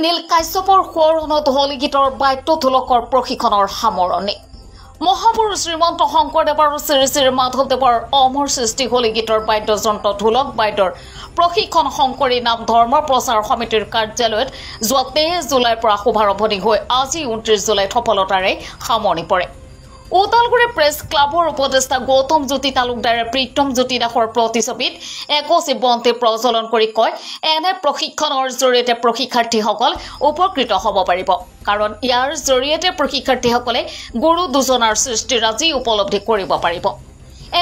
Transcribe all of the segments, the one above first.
নীল কাশ্যপৰ সোঁৱৰণত হোলী গীতৰ বাদ্যঢোলকৰ প্ৰশিক্ষণৰ সামৰণি মহাপুৰুষ শ্ৰীমন্ত শংকৰদেৱ আৰু শ্ৰী শ্ৰী মাধৱদেৱৰ অমৰ সৃষ্টি হোলী গীতৰ বাদ্যযন্ত্ৰ ঢোলক বাদ্যৰ প্ৰশিক্ষণ শংকৰী নাম ধৰ্ম প্ৰচাৰ সমিতিৰ কাৰ্যালয়ত যোৱা 23 জুলাইৰ পৰা শুভাৰম্ভণি হৈ আজি 29 জুলাইত সফলতাৰে সামৰণি পৰে ওদালগুৰি প্ৰেছ ক্লাবৰ উপদেষ্টা গৌতম জ্যোতি তালুকদাৰে প্ৰীতম জ্যোতি দাসৰ প্ৰতিছবিত একচি বন্তি প্ৰজ্বলন কৰি কয় এনে প্ৰশিক্ষণৰ জৰিয়তে প্ৰশিক্ষাৰ্থীসকল উপকৃত হ'ব পাৰিব কাৰণ ইয়াৰ জৰিয়তে প্ৰশিক্ষাৰ্থীসকলে গুৰু দুজনাৰ সৃষ্টিৰাজি উপলব্ধি কৰিব পাৰিব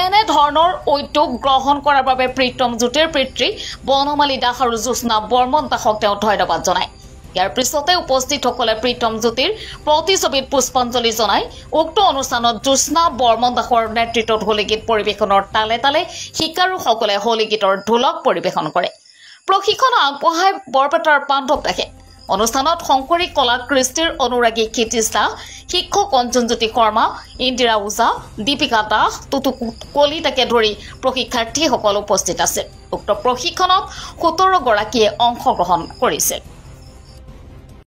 এনে ধৰণৰ উদ্যোগ গ্ৰহণ কৰাৰ বাবে প্ৰীতম জ্যোতিৰ পিতৃ বনমালী দাস আৰু জ্যোৎস্না বৰ্মন দাসক তেওঁ ধন্যবাদ জনায় ইয়াৰ পিছতে উপস্থিতসকলে প্ৰীতম জ্যোতিৰ প্ৰতিছবিত পুষ্পাঞ্জলি জনায় উক্ত অনুষ্ঠানত জ্যোৎস্না বৰ্মন দাসৰ নেতৃত্বত হোলী গীত পৰিৱেশনৰ তালে তালে শিকাৰুসকলে হোলী গীতৰ ঢোলক পৰিৱেশন কৰে প্ৰশিক্ষণ আগবঢ়াই বৰপেটাৰ পাণ্ডৱ দাসে অনুষ্ঠানত শংকৰী কলা কৃষ্টিৰ অনুৰাগী কীৰ্তিস্তা শিক্ষক অঞ্জনজ্যোতি শৰ্মা ইন্দিৰা ওজা দীপিকা দাস তুতু কলিতাকে ধৰি প্ৰশিক্ষাৰ্থীসকল উপস্থিত আছিল উক্ত প্ৰশিক্ষণত 17 গৰাকীয়ে অংশগ্ৰহণ কৰিছিল